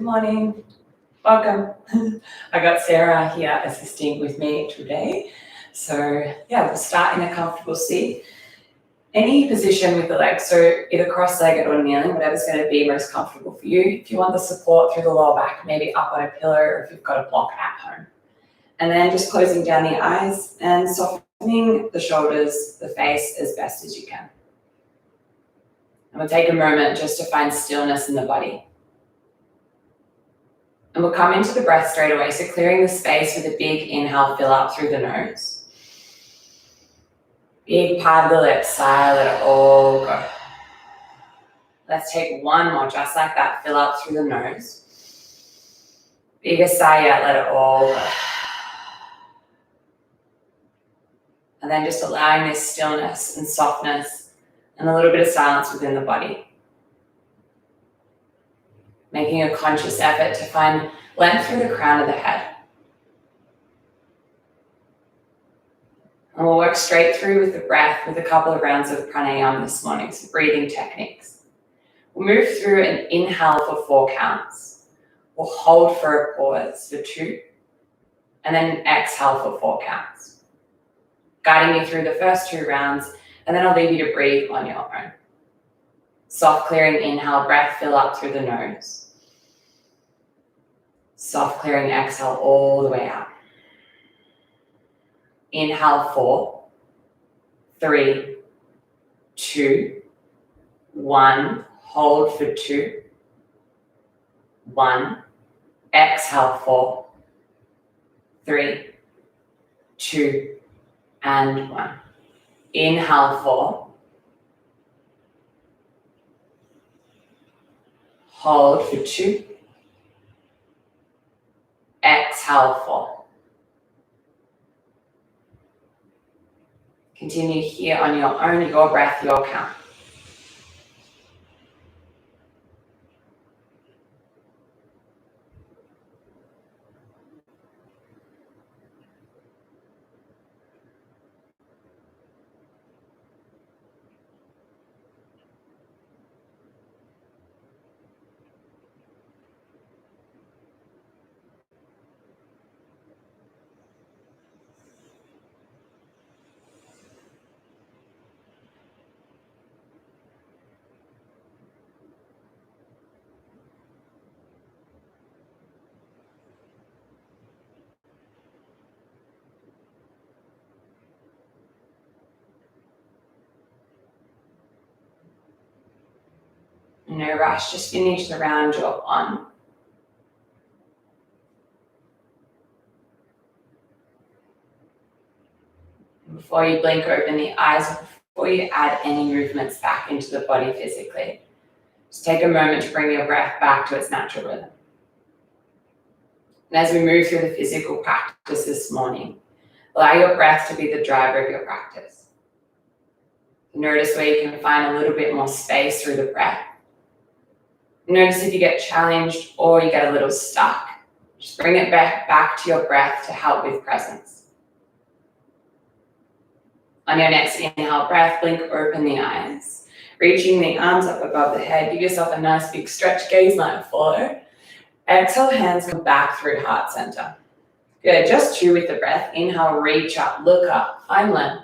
Good morning. Welcome. I got Sarah here assisting with me today. So yeah, we'll start in a comfortable seat. Any position with the legs, so either cross-legged or kneeling, whatever's going to be most comfortable for you. If you want the support through the lower back, maybe up on a pillow, or if you've got a block at home. And then just closing down the eyes and softening the shoulders, the face as best as you can. And we'll take a moment just to find stillness in the body. And we'll come into the breath straight away, so clearing the space with a big inhale, fill up through the nose. Big part of the left side, let it all go. Let's take one more, just like that, fill up through the nose. Bigger sigh yet, let it all go. And then just allowing this stillness and softness and a little bit of silence within the body. Making a conscious effort to find length through the crown of the head. And we'll work straight through with the breath with a couple of rounds of pranayama this morning, so breathing techniques. We'll move through an inhale for 4 counts. We'll hold for a pause for 2, and then exhale for 4 counts. Guiding you through the first 2 rounds, and then I'll leave you to breathe on your own. Soft clearing inhale, breath fill up through the nose. Soft clearing exhale all the way out. Inhale 4, 3, 2, 1. Hold for 2, 1. Exhale 4, 3, 2, and 1. Inhale 4. Hold for 2. Exhale 4. Continue here on your own, your breath, your count. No rush, just finish the round you're on. Before you blink open the eyes, before you add any movements back into the body physically, just take a moment to bring your breath back to its natural rhythm. And as we move through the physical practice this morning, allow your breath to be the driver of your practice. Notice where you can find a little bit more space through the breath. Notice if you get challenged or you get a little stuck. Just bring it back to your breath to help with presence. On your next inhale breath, blink open the eyes. Reaching the arms up above the head, give yourself a nice big stretch, gaze line follow. Exhale, hands come back through heart center. Good, just 2 with the breath. Inhale, reach up, look up, find length.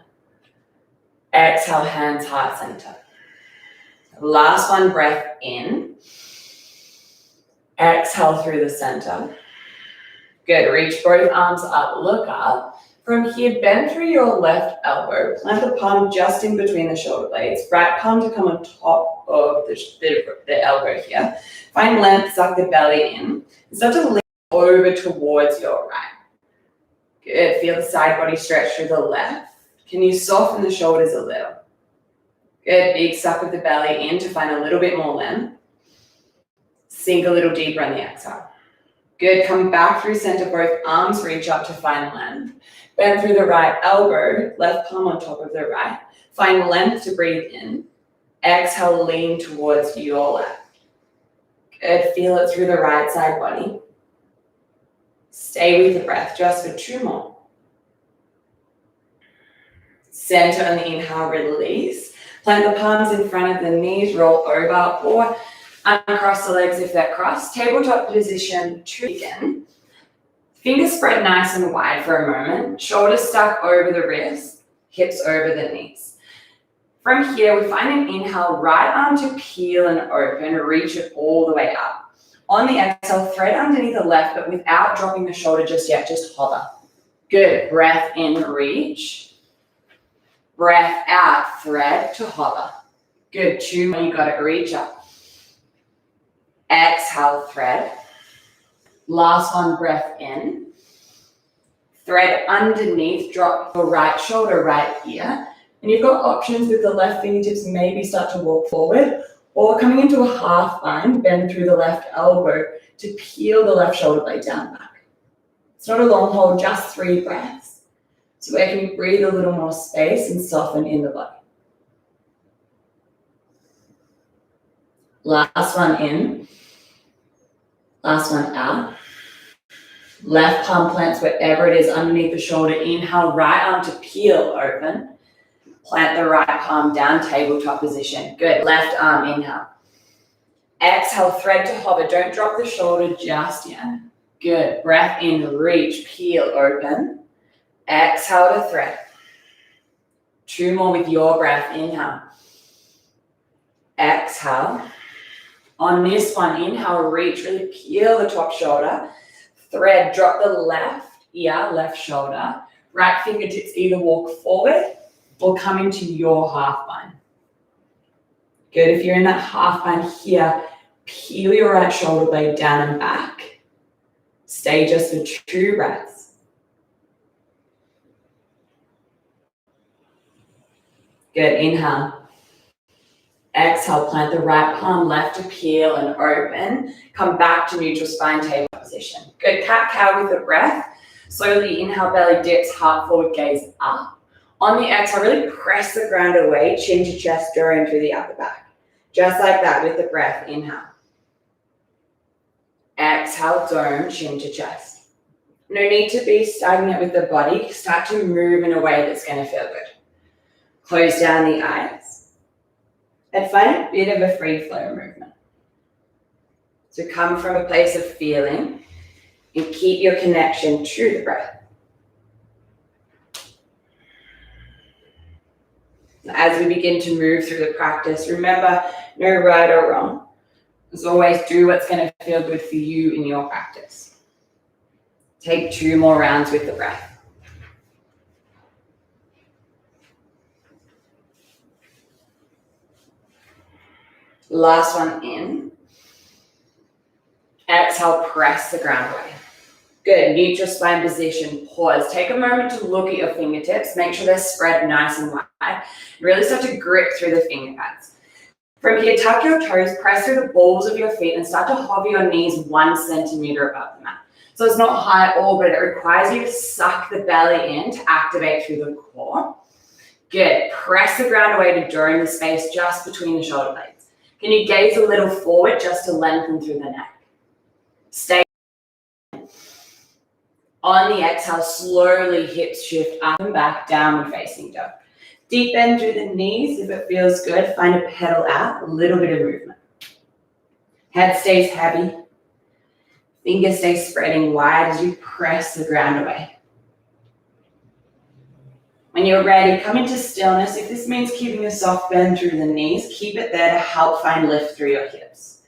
Exhale, hands, heart center. Last one, breath in. Exhale through the center. Good, reach both arms up, look up. From here, bend through your left elbow. Plant the palm just in between the shoulder blades. Right palm to come on top of the elbow here. Find length, suck the belly in. And start to lean over towards your right. Good, feel the side body stretch through the left. Can you soften the shoulders a little? Good, big suck of the belly in to find a little bit more length. Sink a little deeper on the exhale. Good, come back through center, both arms reach up to find length. Bend through the right elbow, left palm on top of the right. Find length to breathe in. Exhale, lean towards your left. Good, feel it through the right side body. Stay with the breath just for 2 more. Center on the inhale, release. Plant the palms in front of the knees, roll over or Uncross the legs if they're crossed. Tabletop position 2 again. Fingers spread nice and wide for a moment. Shoulders stuck over the wrists, hips over the knees. From here, we find an inhale, right arm to peel and open, reach it all the way up. On the exhale, thread underneath the left, but without dropping the shoulder just yet, just hover. Good, breath in, reach. Breath out, thread to hover. Good, 2 more, you got it, reach up. Exhale, thread. Last one, breath in. Thread underneath, drop your right shoulder right here. And you've got options with the left fingertips, maybe start to walk forward, or coming into a half bind, bend through the left elbow to peel the left shoulder blade down back. It's not a long hold, just 3 breaths. So where can you breathe a little more space and soften in the body. Last one in. Last one out. Left palm plants wherever it is underneath the shoulder. Inhale, right arm to peel open. Plant the right palm down, tabletop position. Good. Left arm, inhale. Exhale, thread to hover. Don't drop the shoulder just yet. Good. Breath in, reach, peel, open. Exhale to thread. 2 more with your breath. Inhale. Exhale. On this one, inhale, reach, really peel the top shoulder. Thread, drop the left ear, left shoulder. Right fingertips either walk forward or come into your half bind. Good, if you're in that half bind here, peel your right shoulder blade down and back. Stay just for 2 breaths. Good, inhale. Exhale, plant the right palm left to peel and open. Come back to neutral spine table position. Good, cat-cow with the breath. Slowly inhale, belly dips, heart forward, gaze up. On the exhale, really press the ground away, chin to chest, drawing through the upper back. Just like that with the breath, inhale. Exhale, dome, chin to chest. No need to be stagnant with the body. Start to move in a way that's going to feel good. Close down the eyes. And find a bit of a free flow movement. So come from a place of feeling and keep your connection to the breath. As we begin to move through the practice, remember, no right or wrong. As always, do what's going to feel good for you in your practice. Take 2 more rounds with the breath. Last one in. Exhale, press the ground away. Good, neutral spine position, pause. Take a moment to look at your fingertips. Make sure they're spread nice and wide. Really start to grip through the finger pads. From here, tuck your toes, press through the balls of your feet and start to hover your knees 1 centimeter above the mat. So it's not high at all, but it requires you to suck the belly in to activate through the core. Good, press the ground away to drawing the space just between the shoulder blades. Can you gaze a little forward just to lengthen through the neck? Stay. On the exhale, slowly hips shift up and back, downward facing dog. Deep bend through the knees. If it feels good, find a pedal out, a little bit of movement. Head stays heavy. Fingers stay spreading wide as you press the ground away. When you're ready, come into stillness. If this means keeping a soft bend through the knees, keep it there to help find lift through your hips.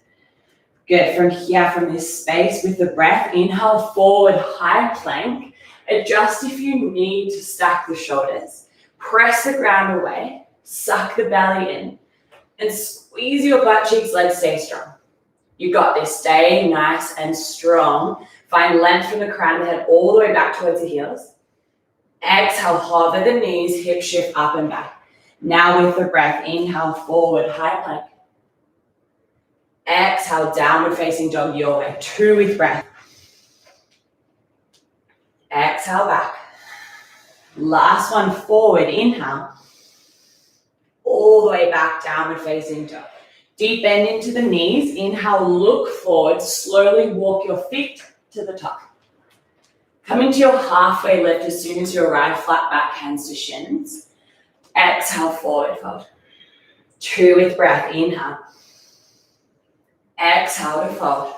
Good, from here, from this space with the breath, inhale forward, high plank. Adjust if you need to stack the shoulders. Press the ground away, suck the belly in, and squeeze your butt cheeks, legs stay strong. You got this, stay nice and strong. Find length from the crown of the head all the way back towards the heels. Exhale, hover the knees, hip shift up and back. Now with the breath, inhale forward, high plank. Exhale, downward facing dog your way. 2 with breath. Exhale back. Last one, forward, inhale. All the way back, downward facing dog. Deep bend into the knees. Inhale, look forward. Slowly walk your feet to the top. Come into your halfway lift as soon as you arrive. Flat back, hands to shins. Exhale, forward fold. 2 with breath. Inhale. Exhale to fold.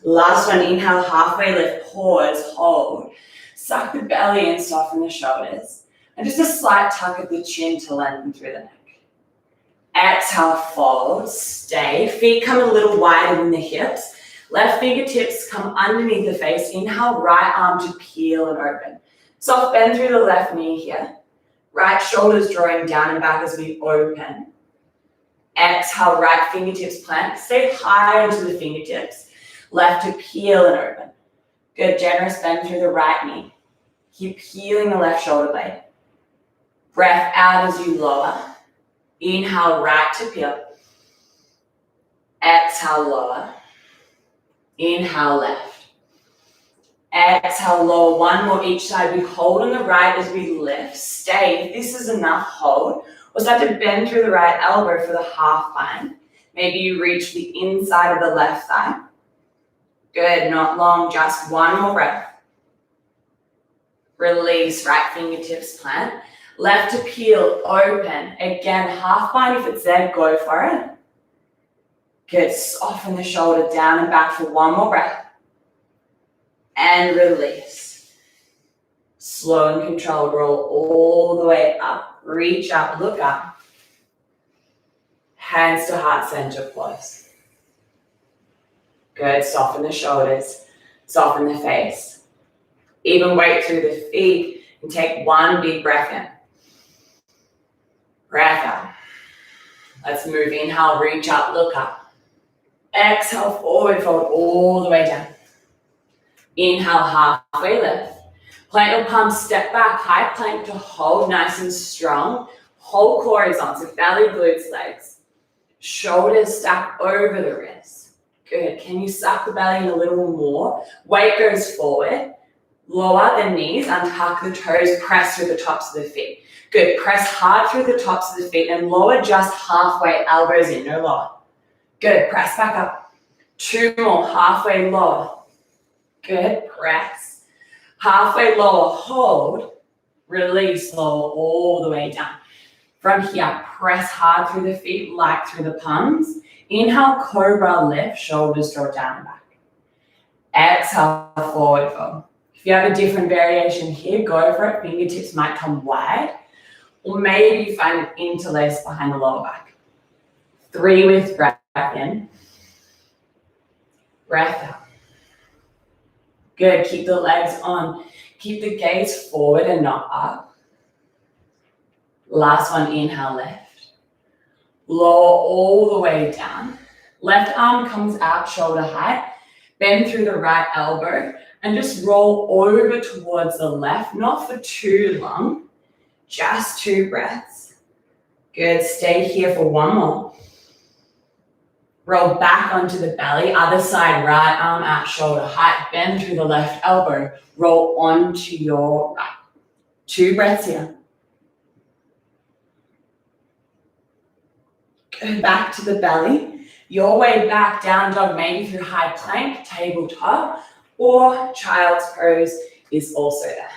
Last one, inhale, halfway lift, pause, hold. Suck the belly and soften the shoulders. And just a slight tuck of the chin to lengthen through the neck. Exhale, fold, stay. Feet come a little wider than the hips. Left fingertips come underneath the face. Inhale, right arm to peel and open. Soft bend through the left knee here. Right shoulders drawing down and back as we open. Exhale, right fingertips plant. Stay high into the fingertips. Left to peel and open. Good, generous bend through the right knee. Keep peeling the left shoulder blade. Breath out as you lower. Inhale, right to peel. Exhale, lower. Inhale, left. Exhale, lower. One more each side. We hold on the right as we lift. Stay. If this is enough, hold. We'll start to bend through the right elbow for the half bind. Maybe you reach the inside of the left thigh. Good, not long, just one more breath. Release, right fingertips plant. Left to peel, open. Again, half bind if it's there, go for it. Good, soften the shoulder down and back for one more breath. And release. Slow and controlled, roll all the way up. Reach up, look up. Hands to heart center, close. Good, soften the shoulders, soften the face. Even weight through the feet and take one big breath in. Breath out. Let's move. Inhale, reach up, look up. Exhale, forward fold all the way down. Inhale, halfway lift. Plant your palms, step back, high plank to hold nice and strong. Whole core is on, so belly, glutes, legs. Shoulders stack over the wrists. Good. Can you suck the belly in a little more? Weight goes forward. Lower the knees, untuck the toes, press through the tops of the feet. Good. Press hard through the tops of the feet and lower just halfway, elbows in, no lower. Good. Press back up. Two more, halfway lower. Good. Press. Halfway lower, hold. Release, lower all the way down. From here, press hard through the feet, light through the palms. Inhale, cobra lift, shoulders draw down and back. Exhale, forward fold. If you have a different variation here, go for it. Fingertips might come wide. Or maybe you find an interlace behind the lower back. 3 with breath in. Breath out. Good, keep the legs on. Keep the gaze forward and not up. Last one, inhale, lift. Lower all the way down. Left arm comes out, shoulder height. Bend through the right elbow and just roll over towards the left, not for too long, just 2 breaths. Good, stay here for one more. Roll back onto the belly, other side, right arm out, shoulder height, bend through the left elbow, roll onto your right. 2 breaths here. Go back to the belly, your way back, down dog, maybe through high plank, tabletop, or child's pose is also there.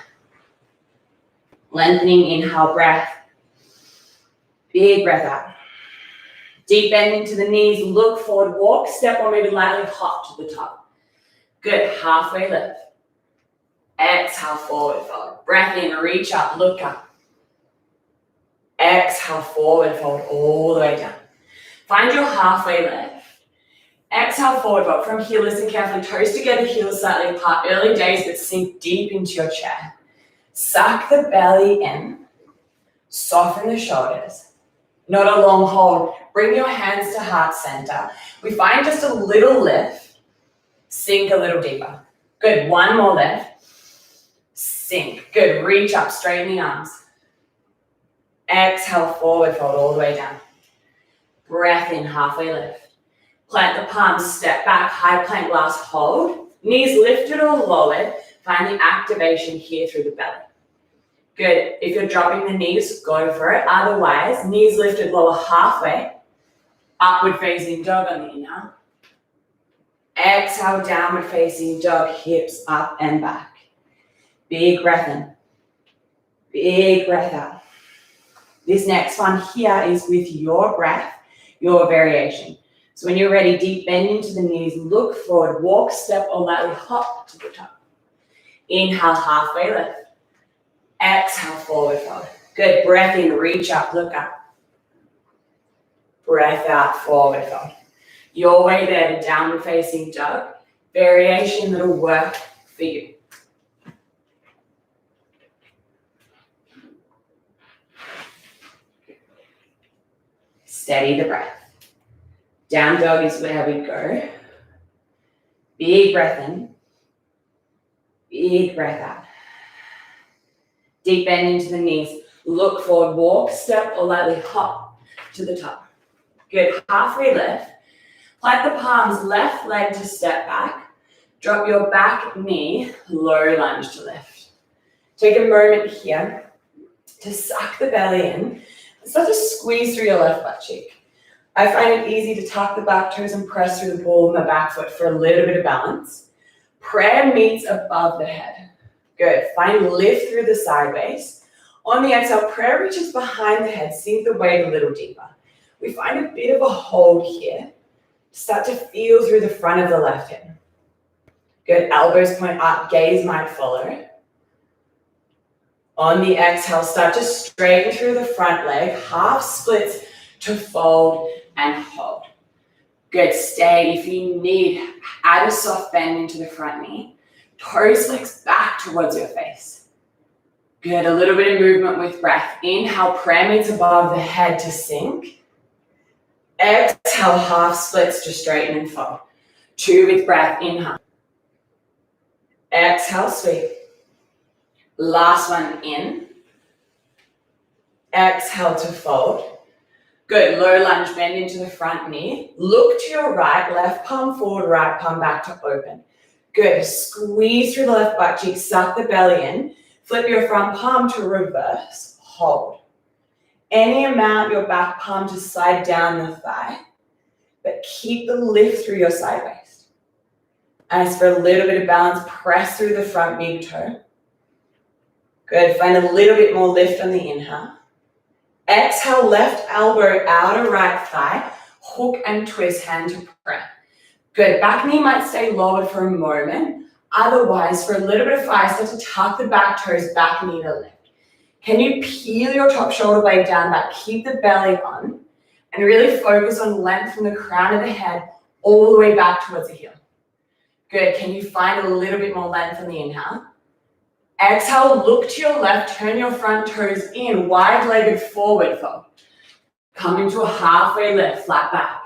Lengthening, inhale, breath. Big breath out. Deep bend into the knees, look forward, walk, step or maybe lightly hop to the top. Good, halfway lift. Exhale, forward fold. Breath in, reach up, look up. Exhale, forward fold all the way down. Find your halfway lift. Exhale, forward fold. From here, listen carefully. Toes together, heels slightly apart. Early days, but sink deep into your chair. Suck the belly in. Soften the shoulders. Not a long hold. Bring your hands to heart center. We find just a little lift. Sink a little deeper. Good. One more lift. Sink. Good. Reach up. Straighten the arms. Exhale, forward fold all the way down. Breath in, halfway lift. Plant the palms, step back, high plank, last hold. Knees lifted or lowered. Find the activation here through the belly. Good. If you're dropping the knees, go for it. Otherwise, knees lifted, lower halfway. Upward facing dog on the inhale. Exhale, downward facing dog, hips up and back. Big breath in. Big breath out. This next one here is with your breath, your variation. So when you're ready, deep bend into the knees, look forward, walk, step, or lightly hop to the top. Inhale, halfway lift. Exhale, forward fold. Good, breath in, reach up, look up. Breath out, forward fold. Your way there to downward facing dog. Variation that'll work for you. Steady the breath. Down dog is where we go. Big breath in. Big breath out. Deep bend into the knees. Look forward, walk, step, or lightly hop to the top. Good, halfway lift. Plant the palms, left leg to step back. Drop your back knee, low lunge to lift. Take a moment here to suck the belly in. Start to squeeze through your left butt cheek. I find it easy to tuck the back toes and press through the ball of my back foot for a little bit of balance. Prayer meets above the head. Good, find lift through the sideways. On the exhale, prayer reaches behind the head, sink the weight a little deeper. We find a bit of a hold here. Start to feel through the front of the left hip. Good, elbows point up, gaze might follow. On the exhale, start to straighten through the front leg, half splits to fold and hold. Good, stay. If you need, add a soft bend into the front knee. Toes flex back towards your face. Good, a little bit of movement with breath. Inhale, prayer meets above the head to sink. Exhale, half splits to straighten and fold. 2 with breath, inhale. Exhale, sweep. Last one in. Exhale to fold. Good, low lunge, bend into the front knee. Look to your right, left palm forward, right palm back to open. Good, squeeze through the left butt cheek, suck the belly in. Flip your front palm to reverse, hold. Any amount your back palm to slide down the thigh, but keep the lift through your side waist. As for a little bit of balance, press through the front big toe. Good, find a little bit more lift on the inhale. Exhale, left elbow, outer right thigh, hook and twist, hand to prayer. Good, back knee might stay lowered for a moment. Otherwise, for a little bit of fire, start to tuck the back toes, back knee to lift. Can you peel your top shoulder blade down back, keep the belly on, and really focus on length from the crown of the head all the way back towards the heel. Good, can you find a little bit more length on the inhale? Exhale, look to your left, turn your front toes in, wide-legged forward fold. Come into a halfway lift, flat back.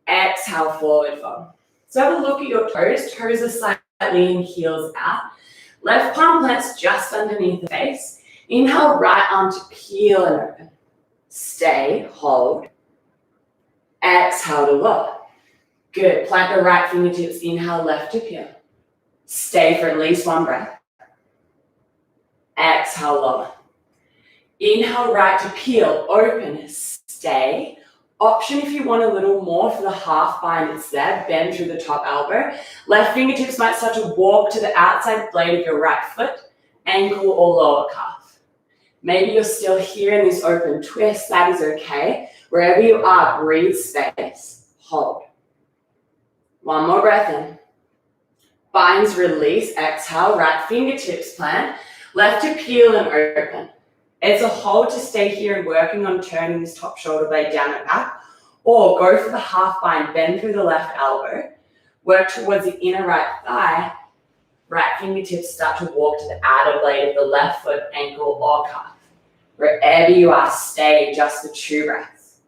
Exhale, forward fold. So have a look at your toes. Toes are slightly in, heels out. Left palm plants just underneath the face. Inhale, right arm to peel and open. Stay, hold. Exhale to lower. Good, plant the right fingertips, inhale, left to peel. Stay for at least one breath. Exhale, lower. Inhale, right to peel, open, stay. Option if you want a little more for the half bind, it's there, bend through the top elbow. Left fingertips might start to walk to the outside blade of your right foot, ankle or lower calf. Maybe you're still here in this open twist, that is okay. Wherever you are, breathe space, hold. One more breath in. Binds, release, exhale, right fingertips plant. Left to peel and open. It's a hold to stay here and working on turning this top shoulder blade down and back, or go for the half bind, bend through the left elbow, work towards the inner right thigh, right fingertips start to walk to the outer blade of the left foot, ankle or calf. Wherever you are, stay just for 2 breaths.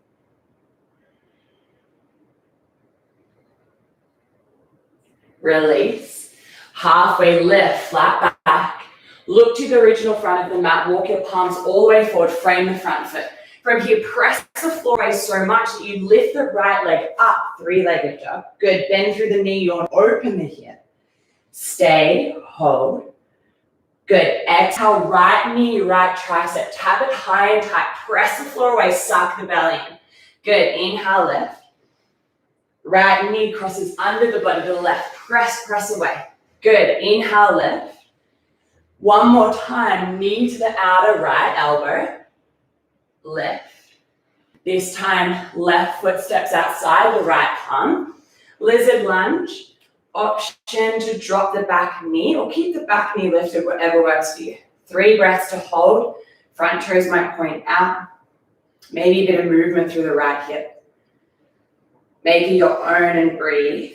Release, halfway lift, flat back. Look to the original front of the mat, walk your palms all the way forward, frame the front foot. From here, press the floor away so much that you lift the right leg up, 3-legged dog. Good, bend through the knee, yawn, open the hip. Stay, hold. Good, exhale, right knee, right tricep. Tap it high and tight, press the floor away, suck the belly in. Good, inhale, lift. Right knee crosses under the body to the left, press away. Good, inhale, lift. One more time, knee to the outer right elbow, lift. This time, left foot steps outside the right palm. Lizard lunge. Option to drop the back knee or keep the back knee lifted, whatever works for you. 3 breaths to hold. Front toes might point out. Maybe a bit of movement through the right hip. Make it your own and breathe.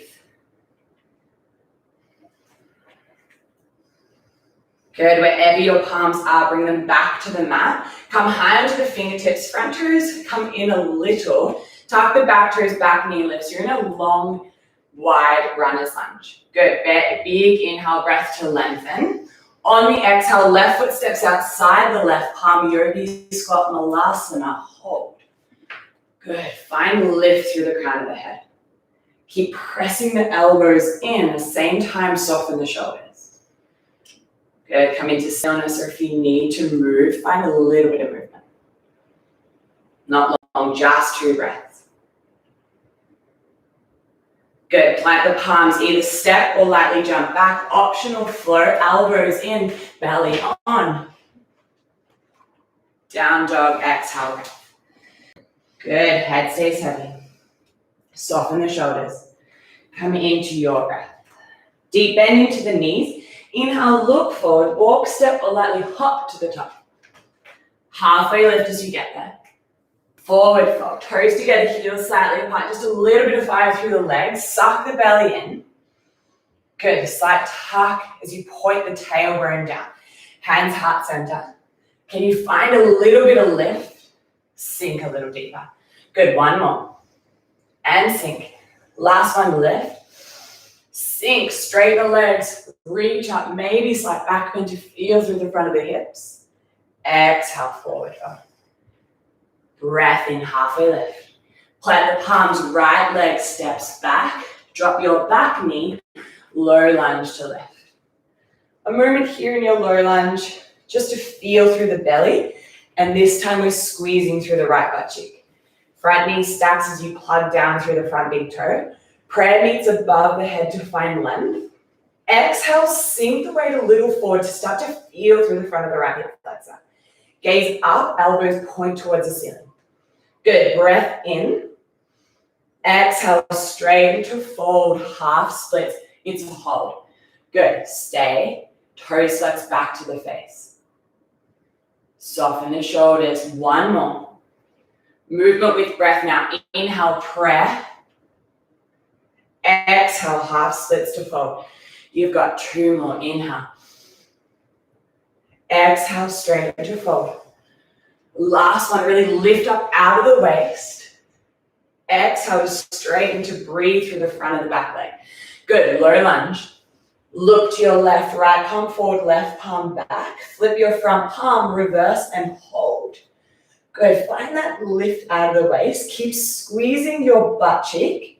Good, wherever your palms are, bring them back to the mat. Come high onto the fingertips, front toes come in a little. Tuck the back toes, back knee lifts. You're in a long, wide runner's lunge. Good, big inhale, breath to lengthen. On the exhale, left foot steps outside the left palm, yogi squat, malasana, hold. Good, find lift through the crown of the head. Keep pressing the elbows in, at the same time soften the shoulders. Good, come into stillness, or if you need to move, find a little bit of movement. Not long, just 2 breaths. Good, plant the palms, either step or lightly jump back. Optional float, elbows in, belly on. Down dog, exhale. Good, head stays heavy. Soften the shoulders. Come into your breath. Deep bend into the knees. Inhale, look forward, walk, step, or lightly hop to the top. Halfway lift as you get there. Forward fold, toes together, heels slightly apart, just a little bit of fire through the legs, suck the belly in. Good, slight tuck as you point the tailbone down. Hands heart center. Can you find a little bit of lift? Sink a little deeper. Good, 1 more. And sink. Last one, lift. Sink, straighten the legs, reach up, maybe slight back bend to feel through the front of the hips. Exhale, forward fold. Breath in, halfway lift. Plant the palms, right leg steps back. Drop your back knee, low lunge to lift. A moment here in your low lunge, just to feel through the belly. And this time we're squeezing through the right butt cheek. Front knee stacks as you plug down through the front big toe. Prayer meets above the head to find length. Exhale, sink the weight a little forward to start to feel through the front of the right hip flexor. Gaze up, elbows point towards the ceiling. Good, breath in. Exhale, straight to fold, half splits. It's a hold. Good, stay. Toes flex back to the face. Soften the shoulders, 1 more. Movement with breath now. Inhale, prayer. Exhale, half splits to fold. You've got 2 more. Inhale. Exhale, straight to fold. Last one, really lift up out of the waist. Exhale, straighten to breathe through the front of the back leg. Good, low lunge. Look to your left, right palm forward, left palm back. Flip your front palm, reverse and hold. Good, find that lift out of the waist. Keep squeezing your butt cheek.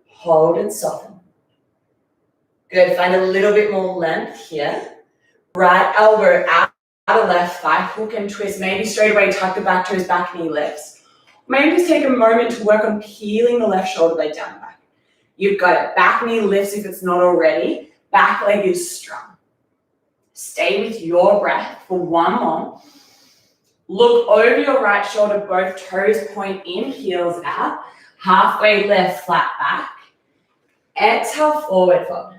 Hold and soften. Good, find a little bit more length here. Right elbow out of left thigh, hook and twist. Maybe straight away tuck the back toes, back knee lifts. Maybe just take a moment to work on peeling the left shoulder blade down and back. You've got it. Back knee lifts if it's not already. Back leg is strong. Stay with your breath for 1 more. Look over your right shoulder, both toes point in, heels out. Halfway left, flat back. Exhale, forward fold.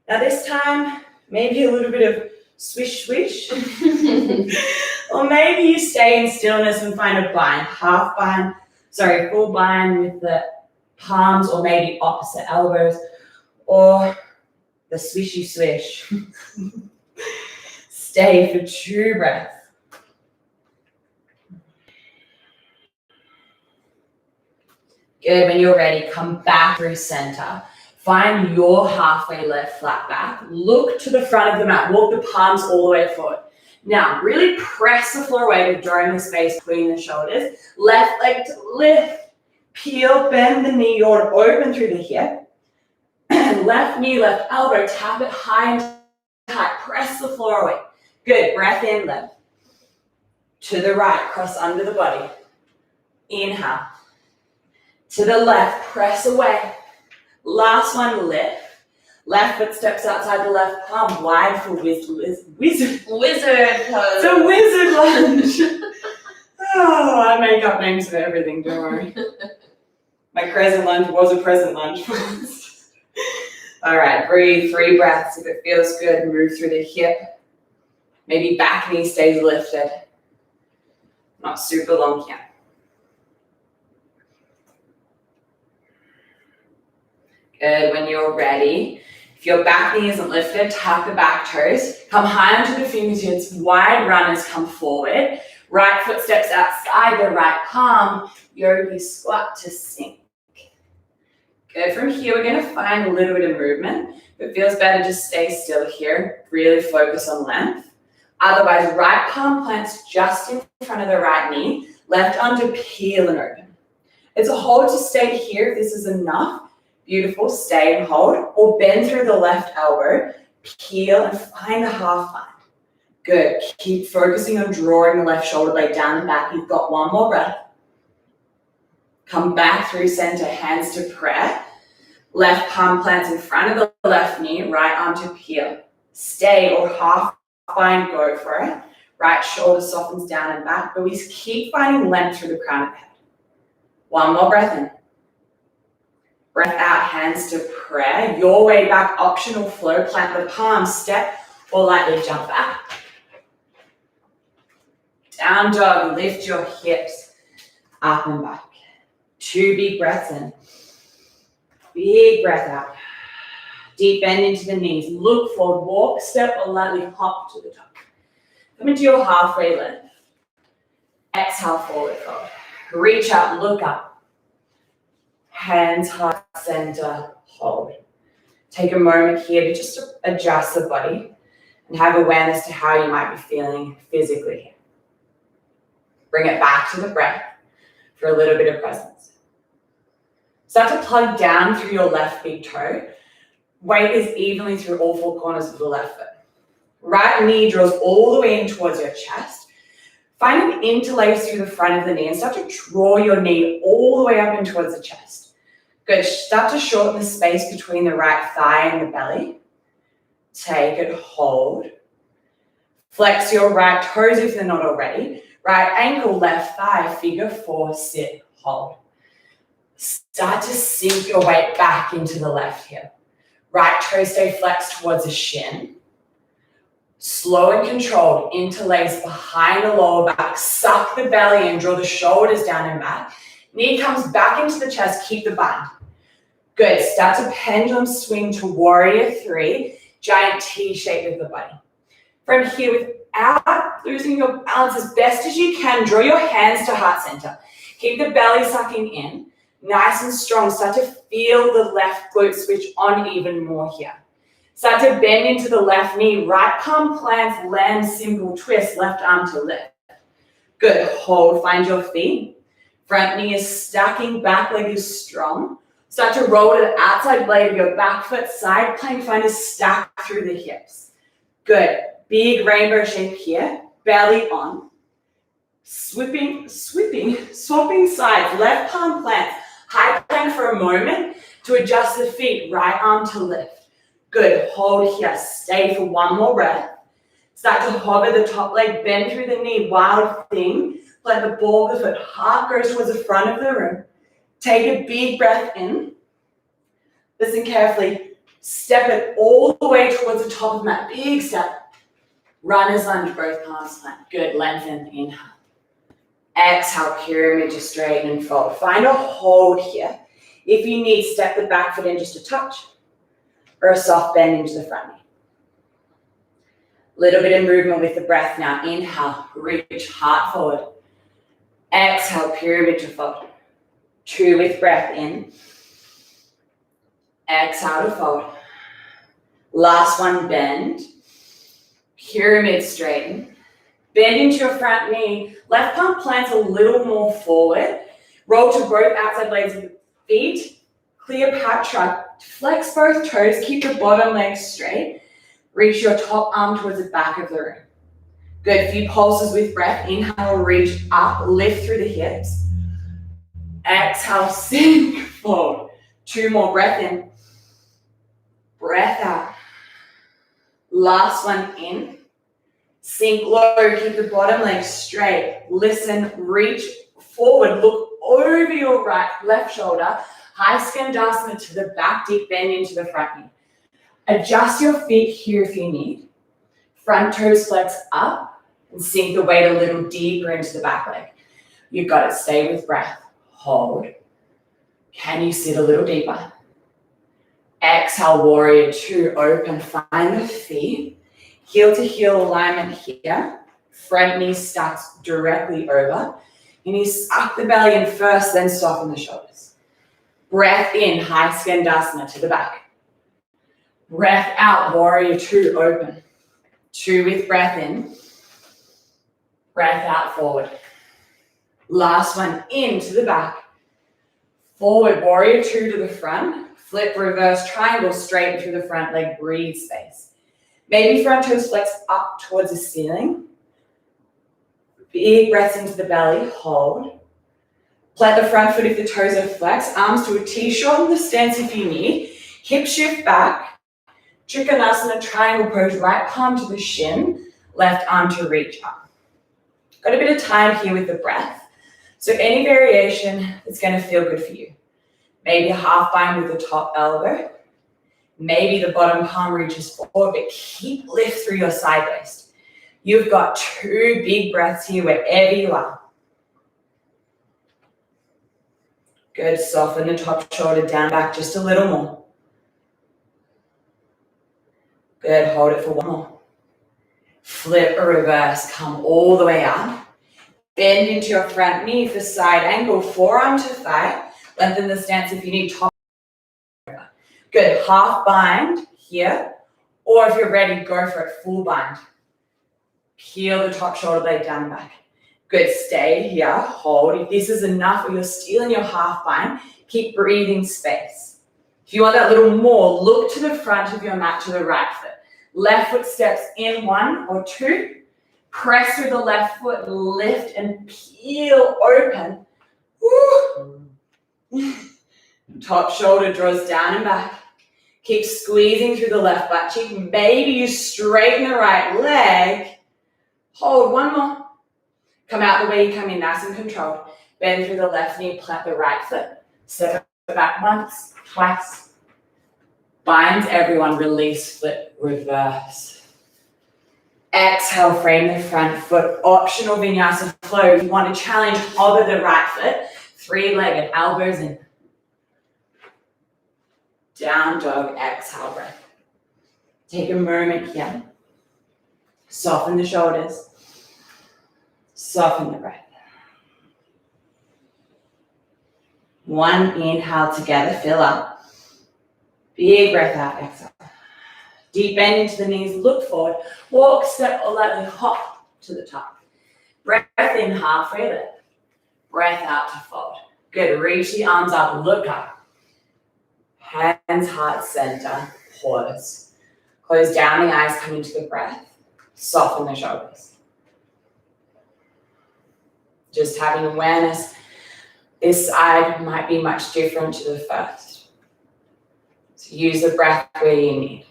Now this time, maybe a little bit of swish, swish. Or maybe you stay in stillness and find a bind. Full bind with the palms or maybe opposite elbows. Or the swishy swish. Stay for 2 breaths. Good, when you're ready, come back through center. Find your halfway left flat back. Look to the front of the mat. Walk the palms all the way forward. Now, really press the floor away to draw in the space between the shoulders. Left leg to lift. Peel, bend the knee, or open through the hip. Left knee, left elbow, tap it high and tight. Press the floor away. Good, breath in, left. To the right, cross under the body. Inhale. To the left, press away. Last one, lift. Left foot steps outside the left palm, wide for wizard pose. It's a wizard lunge. Oh, I make up names for everything, don't worry. My crescent lunge was a present lunge. All right, breathe, 3 breaths. If it feels good, move through the hip. Maybe back knee stays lifted. Not super long here. Good, when you're ready, if your back knee isn't lifted, tuck the back toes. Come high onto the fingertips, wide runners come forward. Right foot steps outside the right palm. Yogi squat to sink. Good, from here we're gonna find a little bit of movement. If it feels better, just stay still here. Really focus on length. Otherwise, right palm plants just in front of the right knee. Left arm to peel and open. It's a hold to stay here if this is enough. Beautiful, stay and hold. Or bend through the left elbow, peel and find the half line. Good, keep focusing on drawing the left shoulder blade down and back. You've got one more breath. Come back through center, hands to prayer. Left palm plants in front of the left knee, right arm to peel. Stay or half bind, go for it. Right shoulder softens down and back, but we keep finding length through the crown of the head. One more breath in. Breath out, hands to prayer. Your way back, optional flow. Plant the palms, step or lightly jump back. Down dog, lift your hips up and back. 2 big breaths in. Big breath out. Deep bend into the knees. Look forward, walk, step or lightly hop to the top. Come into your halfway lift. Exhale, forward fold. Reach up, look up. Hands, heart, center, hold. Take a moment here to just adjust the body and have awareness to how you might be feeling physically here. Bring it back to the breath for a little bit of presence. Start to plug down through your left big toe. Weight is evenly through all 4 corners of the left foot. Right knee draws all the way in towards your chest. Find an interlace through the front of the knee and start to draw your knee all the way up in towards the chest. Good, start to shorten the space between the right thigh and the belly. Take it, hold. Flex your right toes if they're not already. Right ankle, left thigh, figure 4, sit, hold. Start to sink your weight back into the left hip. Right toe stay flexed towards the shin. Slow and controlled, interlace behind the lower back. Suck the belly in, draw the shoulders down and back. Knee comes back into the chest, keep the bind. Good, start to pendulum swing to warrior 3, giant T shape with the body. From here, without losing your balance as best as you can, draw your hands to heart center. Keep the belly sucking in, nice and strong. Start to feel the left glute switch on even more here. Start to bend into the left knee, right palm plants, land, simple twist, left arm to lift. Good, hold, find your feet. Front knee is stacking, back leg is strong. Start to roll to the outside blade of your back foot, side plank, find a stack through the hips. Good, big rainbow shape here, belly on. Swapping sides, left palm plants, high plank for a moment to adjust the feet, right arm to lift. Good, hold here, stay for one more breath. Start to hover the top leg, bend through the knee, wild thing. Let the ball of the foot, heart goes towards the front of the room. Take a big breath in. Listen carefully. Step it all the way towards the top of that big step. Runner's lunge, both palms flat. Good, lengthen, inhale. Exhale, pyramid to straighten and fold. Find a hold here. If you need, step the back foot in just a touch or a soft bend into the front knee. Little bit of movement with the breath now. Inhale, reach heart forward. Exhale, pyramid to fold. 2 with breath in. Exhale to fold. Last one, bend. Pyramid straighten. Bend into your front knee. Left palm plants a little more forward. Roll to both outside blades of the feet. Cleopatra. Flex both toes. Keep the bottom leg straight. Reach your top arm towards the back of the room. Good, few pulses with breath. Inhale, reach up, lift through the hips. Exhale, sink, fold. 2 more, breath in. Breath out. Last one in. Sink low, keep the bottom leg straight. Listen, reach forward, look over your left shoulder. High skandasana to the back, deep bend into the front knee. Adjust your feet here if you need. Front toes flex up and sink the weight a little deeper into the back leg. You've got it, stay with breath. Hold. Can you sit a little deeper? Exhale, warrior two, open, find the feet. Heel to heel alignment here. Front knee stacks directly over. You need to suck the belly in first, then soften the shoulders. Breath in, high skandasana to the back. Breath out, warrior two, open. Two with breath in. Breath out, forward. Last one, in to the back. Forward, warrior two to the front. Flip, reverse, triangle, straight through the front leg, breathe space. Maybe front toes flex up towards the ceiling. Big breaths into the belly, hold. Plant the front foot if the toes are flexed. Arms to a T, shorten the stance if you need. Hip shift back. Trikonasana, triangle pose, right palm to the shin, left arm to reach up. Got a bit of time here with the breath. So any variation is going to feel good for you. Maybe a half bind with the top elbow. Maybe the bottom palm reaches forward, but keep lift through your side waist. You've got two big breaths here wherever you are. Good, soften the top shoulder down, back just a little more. Good, hold it for one more. Flip or reverse, come all the way up. Bend into your front knee for side angle, forearm to thigh. Lengthen the stance if you need, top. Good, half bind here. Or if you're ready, go for it, full bind. Peel the top shoulder blade down and back. Good, stay here, hold. If this is enough or you're still in your half bind, keep breathing space. If you want that little more, look to the front of your mat to the right foot. Left foot steps in, one or two. Press through the left foot, lift and peel open. Woo. Top shoulder draws down and back. Keep squeezing through the left butt cheek. Maybe you straighten the right leg. Hold, one more. Come out the way you come in, nice and controlled. Bend through the left knee, plant the right foot. Step back once, twice. Bind everyone, release, flip, reverse. Exhale, frame the front foot. Optional vinyasa flow. If you want to challenge, hover the right foot. Three-legged, elbows in. Down dog, exhale, breath. Take a moment here. Soften the shoulders. Soften the breath. One inhale together, fill up. Big breath out, exhale. Deep bend into the knees, look forward. Walk, step, or lightly hop to the top. Breath in, halfway lift. Breath out to fold. Good, reach the arms up, look up. Hands, heart center, pause. Close down the eyes, come into the breath. Soften the shoulders. Just having awareness. This side might be much different to the first. So use the breath where you need.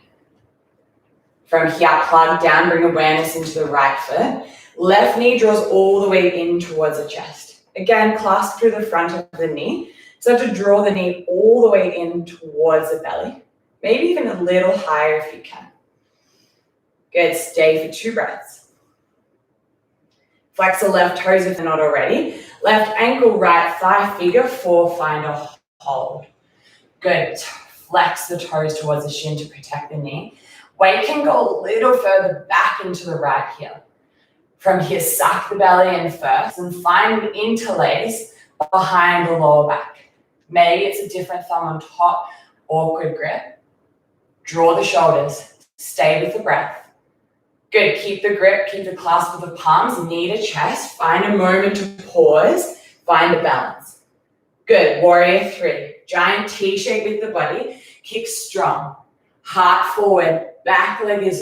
From here, plug down, bring awareness into the right foot. Left knee draws all the way in towards the chest. Again, clasp through the front of the knee. So to draw the knee all the way in towards the belly. Maybe even a little higher if you can. Good, stay for 2 breaths. Flex the left toes if they're not already. Left ankle, right thigh, figure 4, find a hold. Good, flex the toes towards the shin to protect the knee. Weight can go a little further back into the right heel. From here, suck the belly in first and find an interlace behind the lower back. Maybe it's a different thumb on top, awkward grip. Draw the shoulders, stay with the breath. Good, keep the grip, keep the clasp of the palms, knee to chest. Find a moment to pause, find a balance. Good, warrior 3. Giant T shape with the body, kick strong. Heart forward, back leg is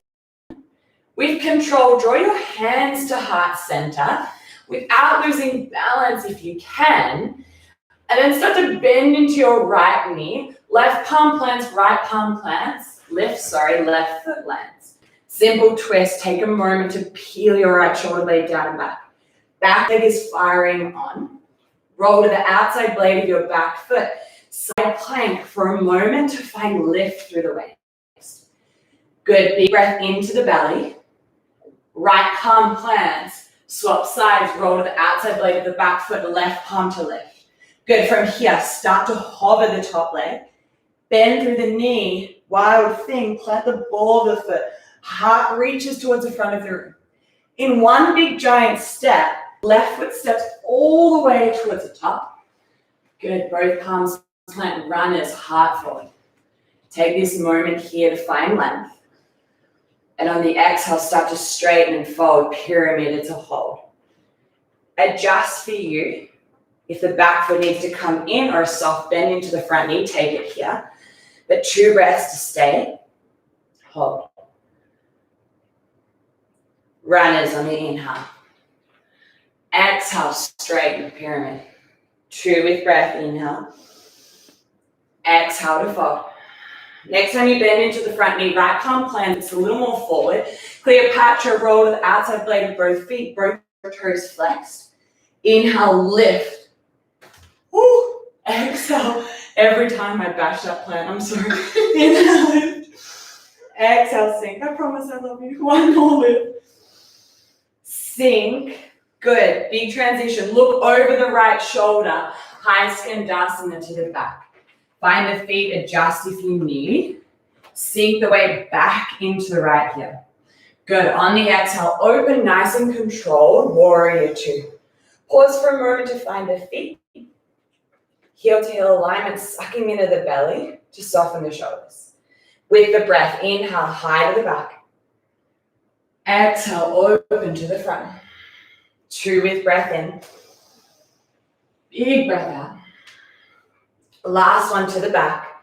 with control. Draw your hands to heart center without losing balance if you can. And then start to bend into your right knee. Left palm plants, right palm plants. Left foot lands. Simple twist. Take a moment to peel your right shoulder blade down and back. Back leg is firing on. Roll to the outside blade of your back foot. Side plank for a moment to find lift through the waist. Good, big breath into the belly. Right palm plants. Swap sides, roll to the outside blade of the back foot, left palm to lift. Good, from here, start to hover the top leg. Bend through the knee, wild thing, plant the ball of the foot. Heart reaches towards the front of the room. In one big giant step, left foot steps all the way towards the top. Good, both palms plant runners, heart forward. Take this moment here to find length. And on the exhale, start to straighten and fold, pyramid to hold. Adjust for you. If the back foot needs to come in or a soft bend into the front knee, take it here. But 2 breaths to stay. Hold. Runners on the inhale. Exhale, straighten pyramid. 2 with breath, inhale. Exhale to fold. Next time you bend into the front knee, right palm plants a little more forward. Cleopatra, roll to the outside blade of both feet, both toes flexed. Inhale, lift. Woo. Exhale. Every time I bash that plant, I'm sorry. Inhale, lift. Exhale, sink. I promise I love you. One more lift. Sink. Good. Big transition. Look over the right shoulder. High skandasana to the back. Find the feet, adjust if you need. Sink the weight back into the right heel. Good. On the exhale, open nice and controlled, warrior 2. Pause for a moment to find the feet. Heel to heel alignment, sucking into the belly to soften the shoulders. With the breath, inhale, high to the back. Exhale, open to the front. 2 with breath in. Big breath out. Last one to the back.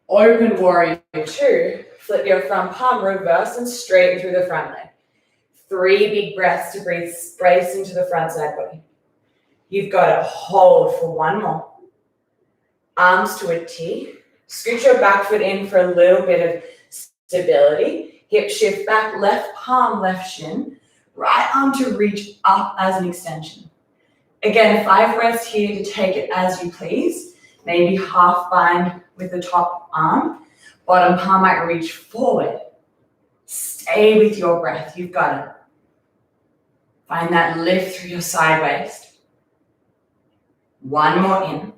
Open warrior 2. Flip your front palm, reverse and straighten through the front leg. 3 big breaths to breathe, brace into the front side body. You've got it. Hold for 1 more. Arms to a T. Scoot your back foot in for a little bit of stability. Hip shift back, left palm, left shin. Right arm to reach up as an extension. Again, 5 breaths here to take it as you please. Maybe half bind with the top arm. Bottom palm might reach forward. Stay with your breath. You've got it. Find that lift through your side waist. 1 more in.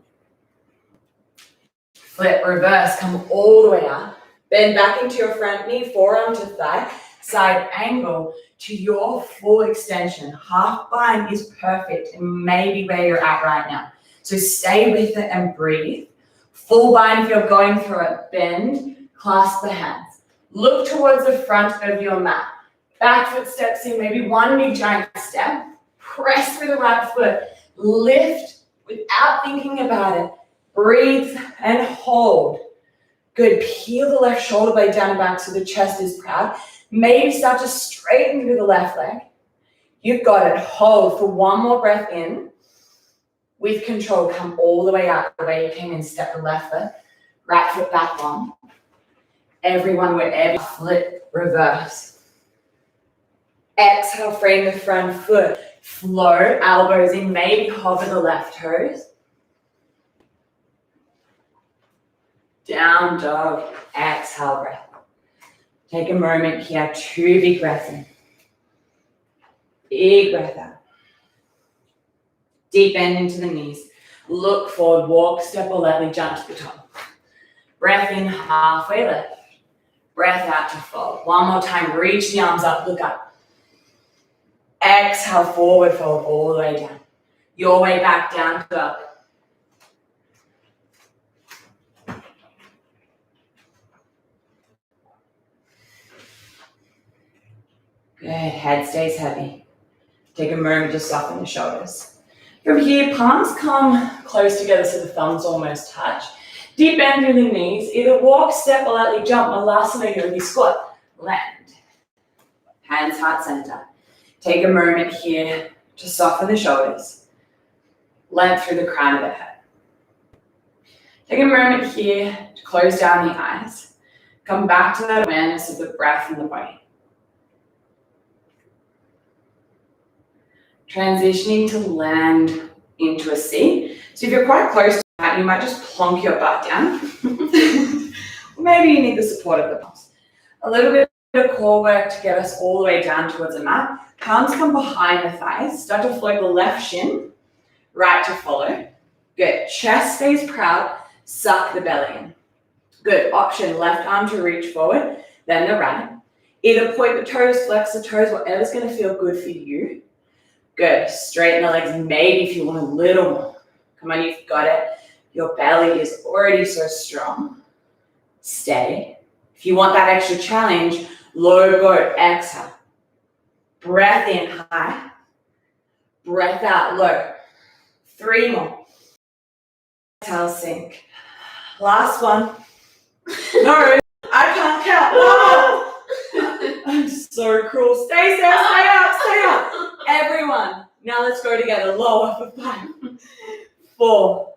Flip, reverse, come all the way up. Bend back into your front knee, forearm to thigh. Side angle to your full extension. Half bind is perfect and maybe where you're at right now. So stay with it and breathe. Full bind if you're going through it. Bend, clasp the hands. Look towards the front of your mat. Back foot steps in, maybe 1 big giant step. Press through the right foot. Lift without thinking about it. Breathe and hold. Good. Peel the left shoulder blade down and back so the chest is proud. Maybe start to straighten through the left leg. You've got it. Hold for 1 more breath in. With control, come all the way out the way you came in. Step the left foot. Right foot back long. Everyone wherever. Flip, reverse. Exhale, frame the front foot. Float, elbows in. Maybe hover the left toes. Down dog, exhale breath. Take a moment here, 2 big breaths in. Big breath out. Deep bend into the knees. Look forward, walk, step or lightly jump to the top. Breath in, halfway lift. Breath out to fold. 1 more time, reach the arms up, look up. Exhale, forward fold all the way down. Your way back down to up. Good, head stays heavy. Take a moment to soften the shoulders. From here, palms come close together so the thumbs almost touch. Deep bend through the knees. Either walk, step, or lightly jump. Malasana yogi squat. Land. Hands heart center. Take a moment here to soften the shoulders. Length through the crown of the head. Take a moment here to close down the eyes. Come back to that awareness of the breath and the body. Transitioning to land into a seat. So if you're quite close to that, you might just plonk your butt down. Maybe you need the support of the palms. A little bit of core work to get us all the way down towards the mat. Palms come behind the thighs. Start to float the left shin, right to follow. Good. Chest stays proud. Suck the belly in. Good. Option, left arm to reach forward, then the right. Either point the toes, flex the toes, whatever's going to feel good for you. Good. Straighten the legs, maybe if you want a little more. Come on, you've got it. Your belly is already so strong. Stay. If you want that extra challenge, low boat, exhale. Breath in high. Breath out low. 3 more. Exhale, sink. Last one. No, I can't count. I'm so cruel. Stay there, stay up. Everyone. Now let's go together. Lower for 5, 4,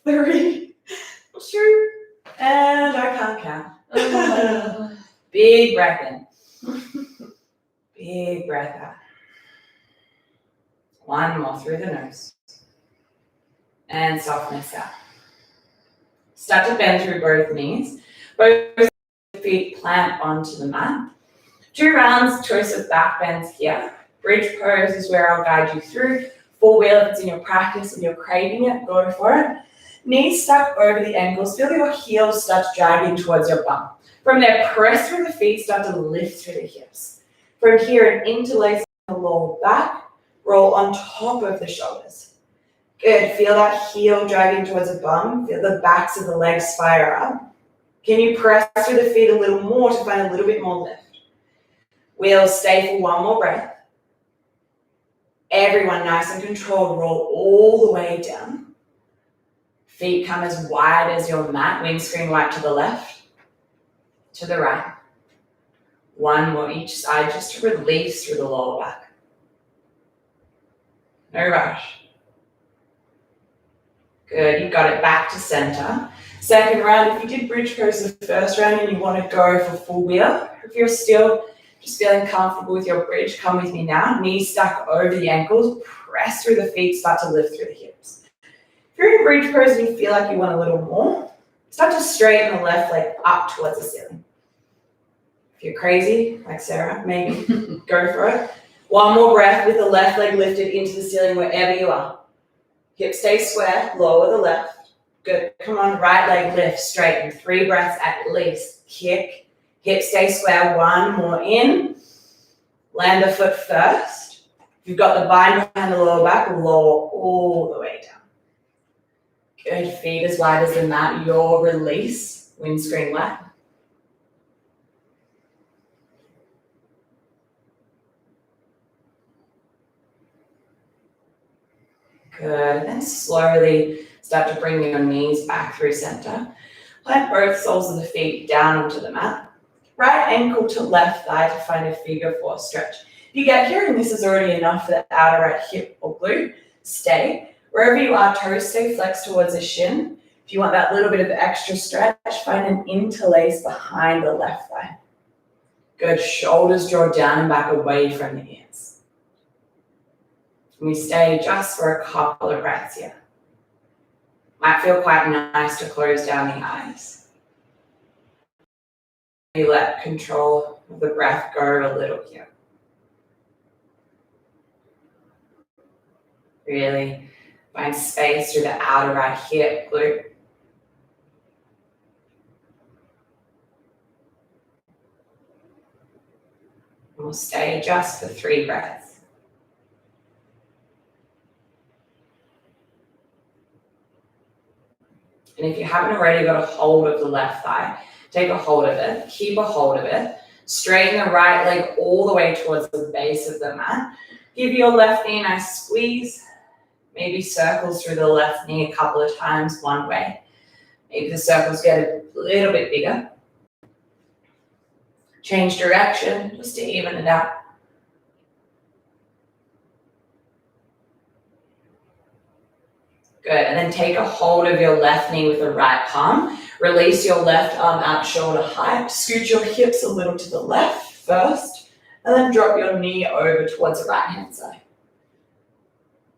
3, 2, and I can't count. Big breath in. Big breath out. 1 more through the nose. And softness out. Start to bend through both knees. Both feet plant onto the mat. 2 rounds, choice of back bends here. Bridge pose is where I'll guide you through. 4 wheel if it's in your practice and you're craving it, go for it. Knees stuck over the ankles. Feel your heels start to drag in towards your bum. From there, press through the feet, start to lift through the hips. From here, an interlace the lower back, roll on top of the shoulders. Good, feel that heel dragging towards the bum. Feel the backs of the legs fire up. Can you press through the feet a little more to find a little bit more lift? We'll stay for 1 more breath. Everyone nice and controlled, roll all the way down. Feet come as wide as your mat, windscreen wide to the left, to the right. 1 more each side just to release through the lower back. No rush. Good, you got it back to center. Second round, if you did bridge pose the first round and you want to go for full wheel, if you're still just feeling comfortable with your bridge, come with me now. Knees stuck over the ankles, press through the feet, start to lift through the hips. If you're in bridge pose and you feel like you want a little more, start to straighten the left leg up towards the ceiling. If you're crazy, like Sarah, maybe go for it. 1 more breath with the left leg lifted into the ceiling wherever you are. Hips stay square, lower the left. Good. Come on, right leg lift, straighten. 3 breaths at least. Kick. Hips stay square. 1 more in. Land the foot first. If you've got the bind behind the lower back, lower all the way down. Good. Feet as wide as the mat. Your release. Windscreen wide. Good, and then slowly start to bring your knees back through center. Plant both soles of the feet down onto the mat. Right ankle to left thigh to find a figure 4 stretch. If you get here and this is already enough for the outer right hip or glute, stay. Wherever you are, toes stay flexed towards the shin. If you want that little bit of extra stretch, find an interlace behind the left thigh. Good, shoulders draw down and back away from the ears. And we stay just for a couple of breaths here. Might feel quite nice to close down the eyes. You let control of the breath go a little here. Really find space through the outer right hip, glute. And we'll stay just for 3 breaths. And if you haven't already got a hold of the left thigh, take a hold of it, keep a hold of it, straighten the right leg all the way towards the base of the mat. Give your left knee a nice squeeze, maybe circles through the left knee a couple of times one way. Maybe the circles get a little bit bigger. Change direction just to even it out. Good, and then take a hold of your left knee with the right palm. Release your left arm out shoulder height. Scoot your hips a little to the left first, and then drop your knee over towards the right hand side.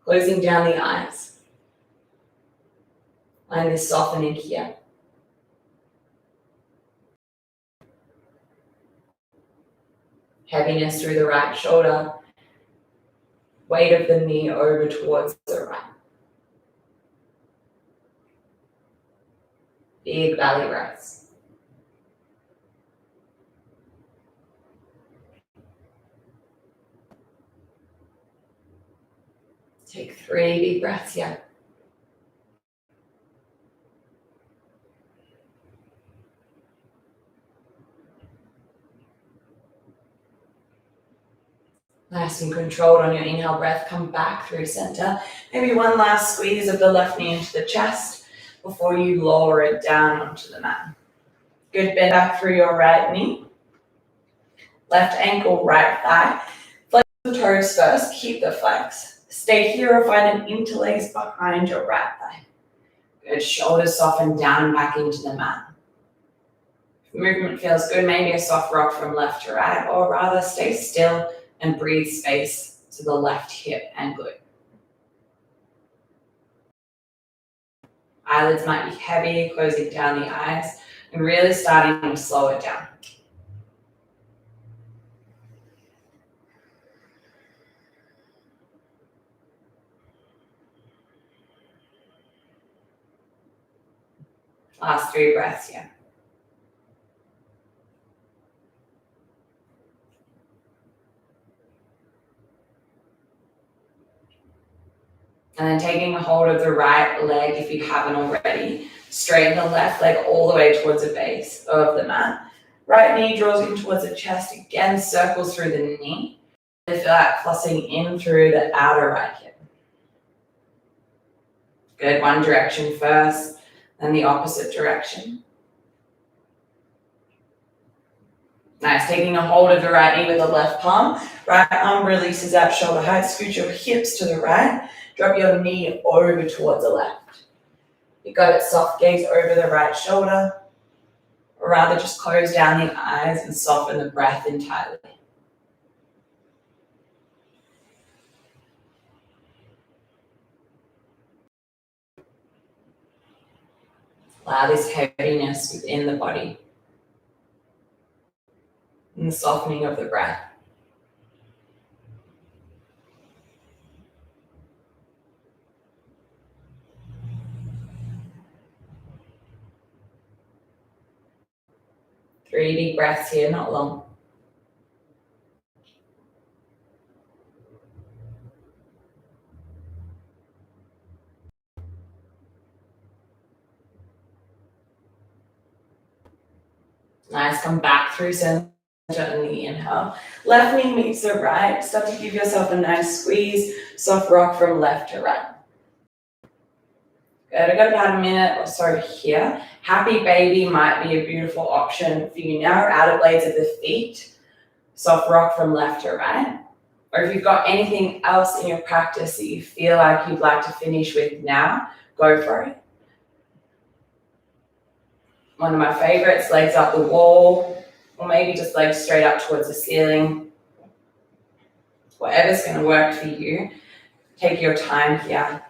Closing down the eyes. Find this softening here. Heaviness through the right shoulder. Weight of the knee over towards the right. Big belly breaths. Take 3 deep breaths here. Nice and controlled on your inhale breath. Come back through center. Maybe one last squeeze of the left knee into the chest before you lower it down onto the mat. Good, bend back through your right knee. Left ankle, right thigh. Flex the toes first. Keep the flex. Stay here or find an interlace behind your right thigh. Good, shoulders soften down and back into the mat. If movement feels good, maybe a soft rock from left to right, or rather stay still and breathe space to the left hip and glute. Eyelids might be heavy, closing down the eyes, and really starting to slow it down. Last 3 breaths here. And then taking a hold of the right leg if you haven't already. Straighten the left leg all the way towards the base of the mat. Right knee draws in towards the chest. Again, circles through the knee. And feel that flossing in through the outer right hip. Good, one direction first, then the opposite direction. Nice, taking a hold of the right knee with the left palm. Right arm releases out shoulder height. Scoot your hips to the right. Drop your knee over towards the left. You got it, soft gaze over the right shoulder. Or rather just close down the eyes and soften the breath entirely. Allow this heaviness within the body. And the softening of the breath. Three deep breaths here, not long. Nice, come back through center on the inhale. Left knee meets the right. Start to give yourself a nice squeeze. Soft rock from left to right. Good, I've got about a minute or so here. Happy baby might be a beautiful option for you now. Outer blades of the feet. Soft rock from left to right. Or if you've got anything else in your practice that you feel like you'd like to finish with now, go for it. One of my favorites, legs up the wall, or maybe just legs straight up towards the ceiling. Whatever's going to work for you. Take your time here.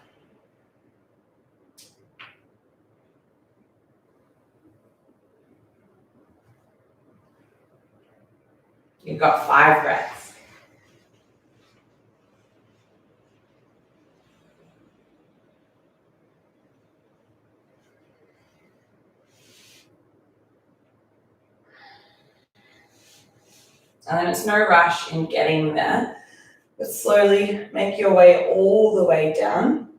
You've got 5 breaths. And then it's no rush in getting there, but slowly make your way all the way down.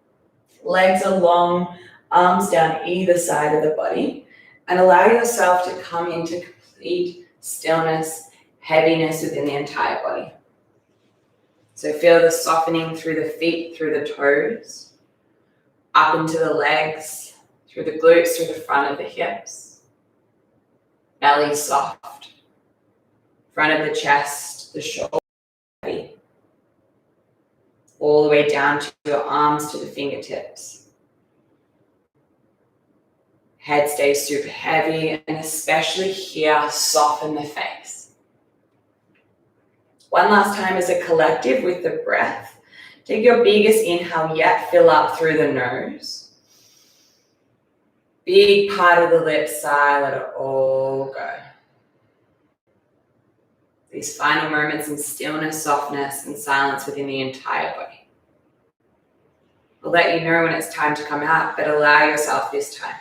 Legs are long, arms down either side of the body, and allow yourself to come into complete stillness, heaviness within the entire body. So feel the softening through the feet, through the toes, up into the legs, through the glutes, through the front of the hips. Belly soft. Front of the chest, the shoulder heavy. All the way down to your arms, to the fingertips. Head stays super heavy, and especially here, soften the face. One last time as a collective with the breath. Take your biggest inhale yet, fill up through the nose. Big part of the lips sigh, let it all go. These final moments in stillness, softness, and silence within the entire body. We'll let you know when it's time to come out, but allow yourself this time.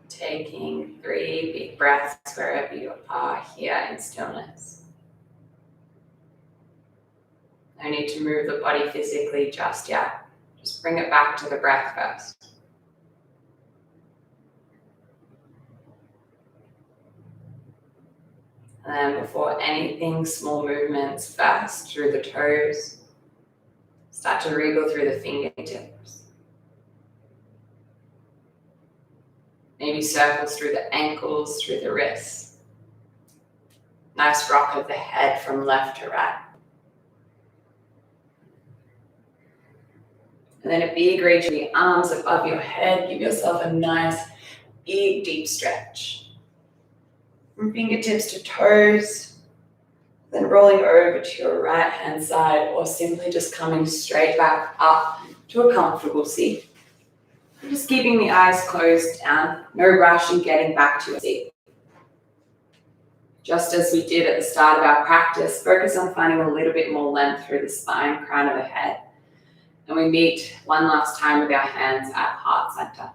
Taking 3 big breaths wherever you are here in stillness. No need to move the body physically just yet. Just bring it back to the breath first. And then before anything, small movements first through the toes. Start to wriggle through the fingertips. Maybe circles through the ankles, through the wrists. Nice rock of the head from left to right. And then a big reach of the arms above your head. Give yourself a nice, big, deep stretch. From fingertips to toes. Then rolling over to your right hand side or simply just coming straight back up to a comfortable seat. Just keeping the eyes closed down, no rush in getting back to your seat. Just as we did at the start of our practice, focus on finding a little bit more length through the spine, crown of the head. And we meet one last time with our hands at heart center.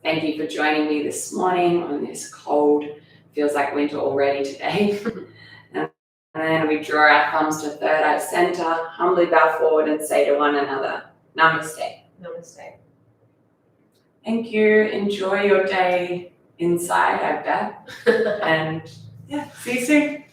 Thank you for joining me this morning on this cold, feels like winter already today. And then we draw our thumbs to third eye center, humbly bow forward and say to one another, Namaste. Namaste. Thank you. Enjoy your day inside, I bet. And yeah, see you soon.